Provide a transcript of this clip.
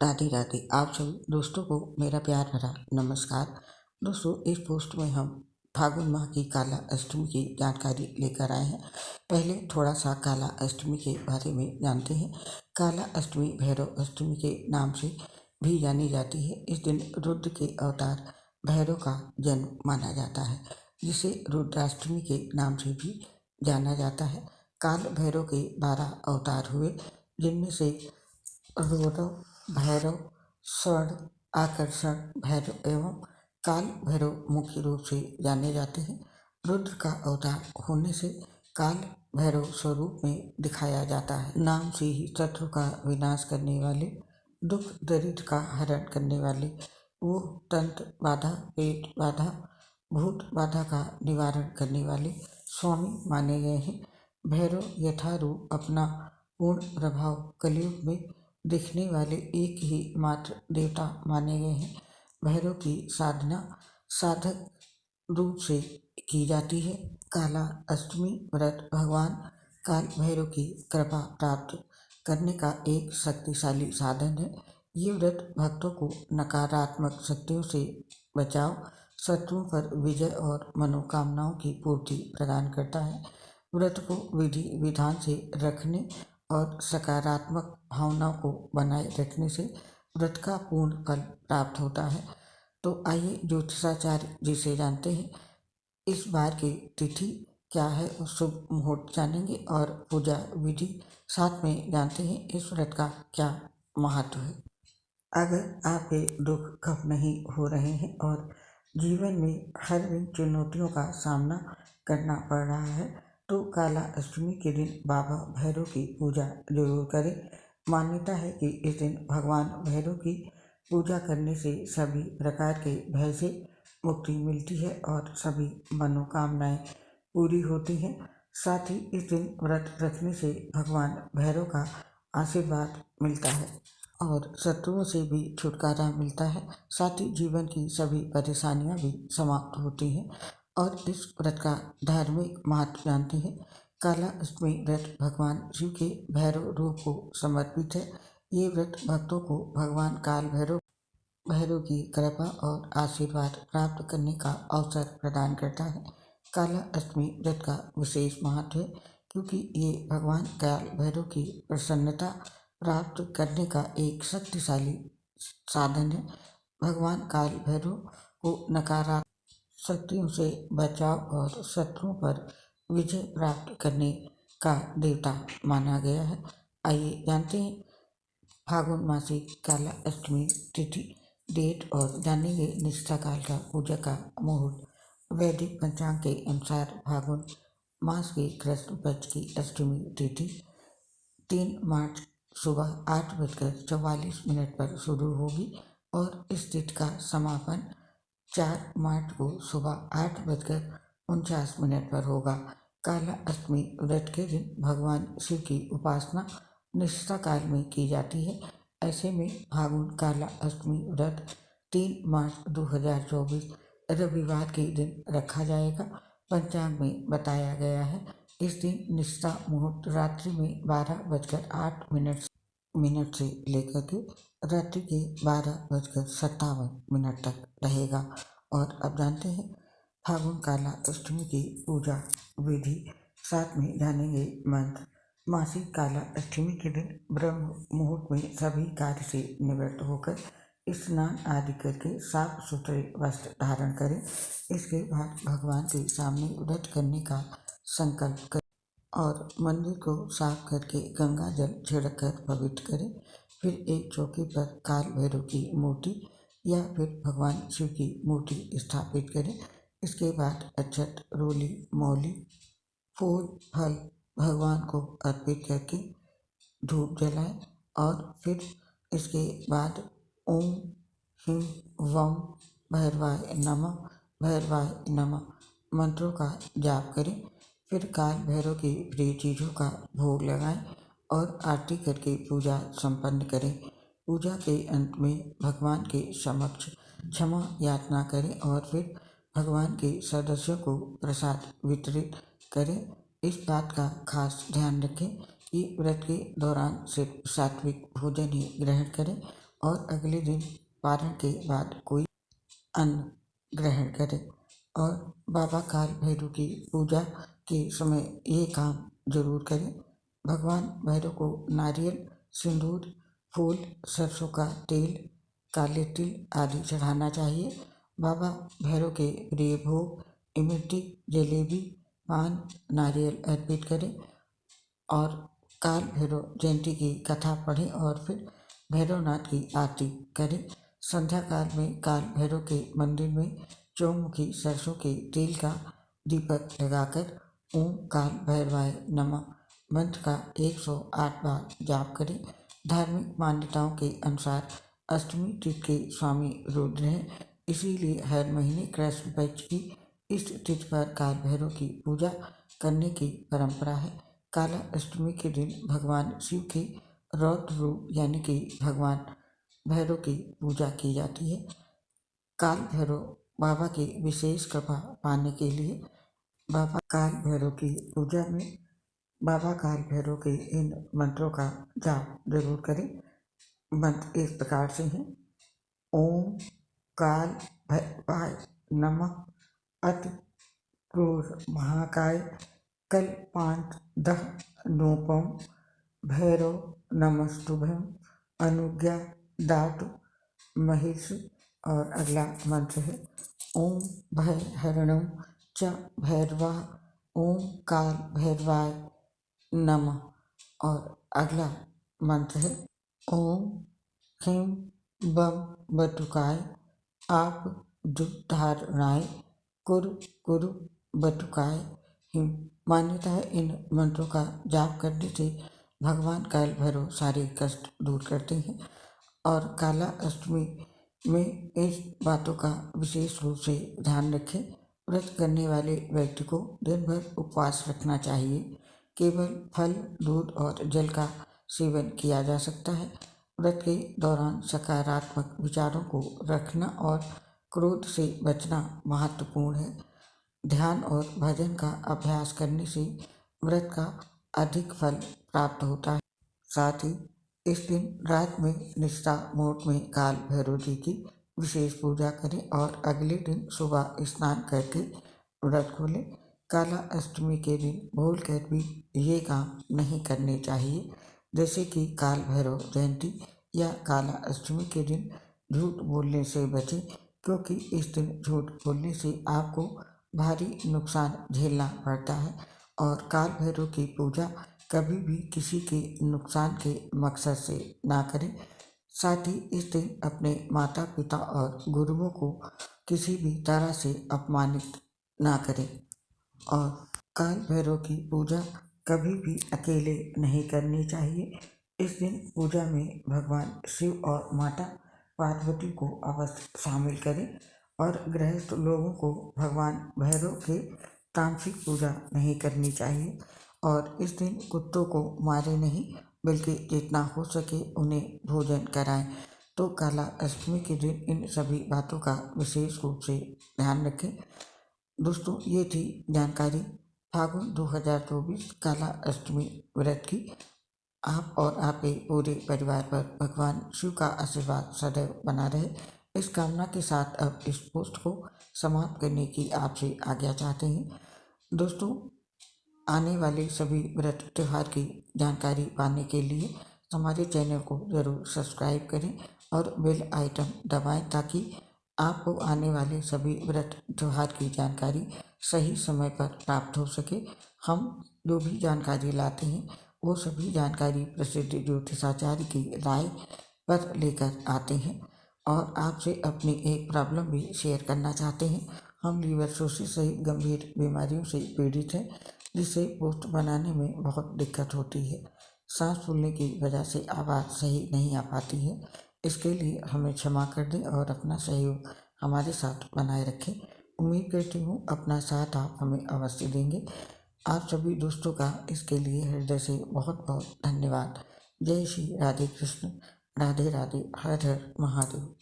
राधे राधे। आप सभी दोस्तों को मेरा प्यार भरा नमस्कार। दोस्तों, इस पोस्ट में हम फागुन माह की काला अष्टमी की जानकारी लेकर आए हैं। पहले थोड़ा सा काला अष्टमी के बारे में जानते हैं। काला अष्टमी भैरव अष्टमी के नाम से भी जानी जाती है। इस दिन रुद्र के अवतार भैरव का जन्म माना जाता है, जिसे रुद्राष्टमी के नाम से भी जाना जाता है। काल भैरव के 12 अवतार हुए, जिनमें से रोरव, भैरव, स्वर्ण, आकर्षण भैरव एवं काल भैरव मुख्य रूप से जाने जाते हैं। रुद्र का अवतार होने से काल भैरव स्वरूप में दिखाया जाता है। नाम से ही शत्रु का विनाश करने वाले, दुख दरिद्र का हरण करने वाले, वो तंत्र बाधा, पेट बाधा, भूत बाधा का निवारण करने वाले स्वामी माने गए हैं। भैरव यथारूप अपना पूर्ण प्रभाव कलयुग में दिखने वाले एक ही मात्र देवता माने गए हैं। भैरव की साधना साधक रूप से की जाती है। काला अष्टमी व्रत भगवान काल भैरव की कृपा प्राप्त करने का एक शक्तिशाली साधन है। ये व्रत भक्तों को नकारात्मक शक्तियों से बचाव, शत्रुओं पर विजय और मनोकामनाओं की पूर्ति प्रदान करता है। व्रत को विधि विधान से रखने और सकारात्मक भावनाओं को बनाए रखने से व्रत का पूर्ण फल प्राप्त होता है। तो आइए ज्योतिषाचार्य जी से जानते हैं इस बार की तिथि क्या है और शुभ मुहूर्त जानेंगे और पूजा विधि साथ में जानते हैं इस व्रत का क्या महत्व है। अगर आपके दुख कम नहीं हो रहे हैं और जीवन में हर दिन चुनौतियों का सामना करना पड़ रहा है, तो काला अष्टमी के दिन बाबा भैरव की पूजा जरूर करें। मान्यता है कि इस दिन भगवान भैरव की पूजा करने से सभी प्रकार के भय से मुक्ति मिलती है और सभी मनोकामनाएं पूरी होती हैं। साथ ही इस दिन व्रत रखने से भगवान भैरव का आशीर्वाद मिलता है और शत्रुओं से भी छुटकारा मिलता है। साथ ही जीवन की सभी परेशानियां भी समाप्त होती हैं और इस व्रत का धार्मिक महत्व जानते हैं। काला अष्टमी व्रत भगवान शिव के भैरव रूप को समर्पित है। ये व्रत भक्तों को भगवान काल भैरव की कृपा और आशीर्वाद प्राप्त करने का अवसर प्रदान करता है। काला अष्टमी व्रत का विशेष महत्व है क्योंकि ये भगवान काल भैरव की प्रसन्नता प्राप्त करने का एक शक्तिशाली साधन है। भगवान काल भैरव को नकारात्मक शक्तियों से बचाव और शत्रुओं पर विजय प्राप्त करने का देवता माना गया है। आइए जानते हैं फागुन मासिक काला अष्टमी तिथि, डेट और जानेंगे निष्ठा काल का पूजा का मुहूर्त। वैदिक पंचांग के अनुसार फागुन मास की कृष्ण पक्ष की अष्टमी तिथि 3 मार्च सुबह 8:44 पर शुरू होगी और इस तिथि का समापन 4 मार्च को सुबह 8:49 पर होगा। काला अष्टमी व्रत के दिन भगवान शिव की उपासना निष्ठा काल में की जाती है। ऐसे में फागुन काला अष्टमी व्रत 3 मार्च 2024 रविवार के दिन रखा जाएगा। पंचांग में बताया गया है इस दिन निष्ठा मुहूर्त रात्रि में 12:08 से लेकर के रात्रि के 12:57 तक रहेगा। और अब जानते हैं फागुन काला अष्टमी की पूजा विधि साथ में जानेंगे मंत्र। मासिक काला अष्टमी के दिन ब्रह्म मुहूर्त में सभी कार्य से निवृत्त होकर स्नान आदि करके साफ सुथरे वस्त्र धारण करें। इसके बाद भगवान के सामने व्रत करने का संकल्प करें और मंदिर को साफ करके गंगा जल छिड़ककर पवित्र करें। फिर एक चौकी पर काल भैरव की मूर्ति या फिर भगवान शिव की मूर्ति स्थापित करें। इसके बाद अक्षत, रोली, मौली, फूल, फल भगवान को अर्पित करके धूप जलाएं और फिर इसके बाद ओम ह्रीं वम भैरवाय नमः मंत्रों का जाप करें। फिर काल भैरव की प्रिय चीज़ों का भोग लगाएं और आरती करके पूजा संपन्न करें। पूजा के अंत में भगवान के समक्ष क्षमा याचना करें और फिर भगवान के सदस्यों को प्रसाद वितरित करें। इस बात का खास ध्यान रखें कि व्रत के दौरान सिर्फ सात्विक भोजन ही ग्रहण करें और अगले दिन पारण के बाद कोई अन्न ग्रहण करें। और बाबा काल भैरव की पूजा के समय ये काम जरूर करें। भगवान भैरव को नारियल, सिंदूर, फूल, सरसों का तेल, काले तिल आदि चढ़ाना चाहिए। बाबा भैरव के प्रिय भोग इमरती, जलेबी, पान, नारियल अर्पित करें और काल भैरव जयंती की कथा पढ़ें और फिर भैरवनाथ की आरती करें। संध्या काल में काल भैरव के मंदिर में चौमुखी सरसों के तेल का दीपक लगाकर ओम काल भैरवाय नमः मंत्र का 108 बार जाप करें। धार्मिक मान्यताओं के अनुसार अष्टमी तिथि के स्वामी रुद्र हैं, इसीलिए हर महीने कृष्ण पक्ष की इस तिथि पर काल भैरव की पूजा करने की परंपरा है। काला अष्टमी के दिन भगवान शिव के रौद्र रूप यानी कि भगवान भैरव की पूजा की जाती है। काल भैरव बाबा की विशेष कृपा पाने के लिए बाबा काल भैरव की पूजा में बाबा काल भैरव के इन मंत्रों का जाप जरूर करें। मंत्र इस प्रकार से हैं। ओम काल भैरवाय नमः अति क्रूर महाकाय कल्पांतः नूपम भैरव नमस्तुभ्यं अनुज्ञा दातु महेश। और अगला मंत्र है ओम भय हरणम च भैरवा ओम काल भैरवाय नमः। और अगला मंत्र है ओम ह्रीं बम बटुकाय आप दुधारणाय कुरु कुरु बटुकाय हिम। मान्यता है इन मंत्रों का जाप करने से भगवान काल भैरव सारे कष्ट दूर करते हैं। और काला अष्टमी में इस बातों का विशेष रूप से ध्यान रखें। व्रत करने वाले व्यक्ति को दिन भर उपवास रखना चाहिए। केवल फल, दूध और जल का सेवन किया जा सकता है। व्रत के दौरान सकारात्मक विचारों को रखना और क्रोध से बचना महत्वपूर्ण है। ध्यान और भजन का अभ्यास करने से व्रत का अधिक फल प्राप्त होता है। साथ ही इस दिन रात में निष्ठा मोड में काल भैरव जी की विशेष पूजा करें और अगले दिन सुबह स्नान करके व्रत खोलें। काला अष्टमी के दिन भूल कर भी ये काम नहीं करने चाहिए, जैसे कि काल भैरव जयंती या काला अष्टमी के दिन झूठ बोलने से बचें, क्योंकि इस दिन झूठ बोलने से आपको भारी नुकसान झेलना पड़ता है। और काल भैरव की पूजा कभी भी किसी के नुकसान के मकसद से ना करें। साथ ही इस दिन अपने माता पिता और गुरुओं को किसी भी तरह से अपमानित ना करें। और काल भैरव की पूजा कभी भी अकेले नहीं करनी चाहिए। इस दिन पूजा में भगवान शिव और माता पार्वती को अवश्य शामिल करें। और गृहस्थ लोगों को भगवान भैरव के तामसिक पूजा नहीं करनी चाहिए। और इस दिन कुत्तों को मारे नहीं, बल्कि जितना हो सके उन्हें भोजन कराएं। तो काला अष्टमी के दिन इन सभी बातों का विशेष रूप से ध्यान रखें। दोस्तों, ये थी जानकारी फागुन 2024 काला अष्टमी व्रत की। आप और आपके पूरे परिवार पर भगवान शिव का आशीर्वाद सदैव बना रहे, इस कामना के साथ अब इस पोस्ट को समाप्त करने की आपसे आज्ञा चाहते हैं। दोस्तों, आने वाले सभी व्रत त्यौहार की जानकारी पाने के लिए हमारे चैनल को ज़रूर सब्सक्राइब करें और बेल आइकन दबाएं, ताकि आपको आने वाले सभी व्रत त्यौहार की जानकारी सही समय पर प्राप्त हो सके। हम जो भी जानकारी लाते हैं वो सभी जानकारी प्रसिद्ध ज्योतिषाचार्य की राय पर लेकर आते हैं। और आपसे अपनी एक प्रॉब्लम भी शेयर करना चाहते हैं। हम लीवर सोसिस सहित गंभीर बीमारियों से पीड़ित हैं, जिससे पोस्ट बनाने में बहुत दिक्कत होती है। सांस फूलने की वजह से आवाज़ सही नहीं आ पाती है। इसके लिए हमें क्षमा कर दें और अपना सहयोग हमारे साथ बनाए रखें। उम्मीद करती हूँ अपना साथ आप हमें अवश्य देंगे। आप सभी दोस्तों का इसके लिए हृदय से बहुत बहुत धन्यवाद। जय श्री राधे कृष्ण, राधे राधे, हर हर महादेव।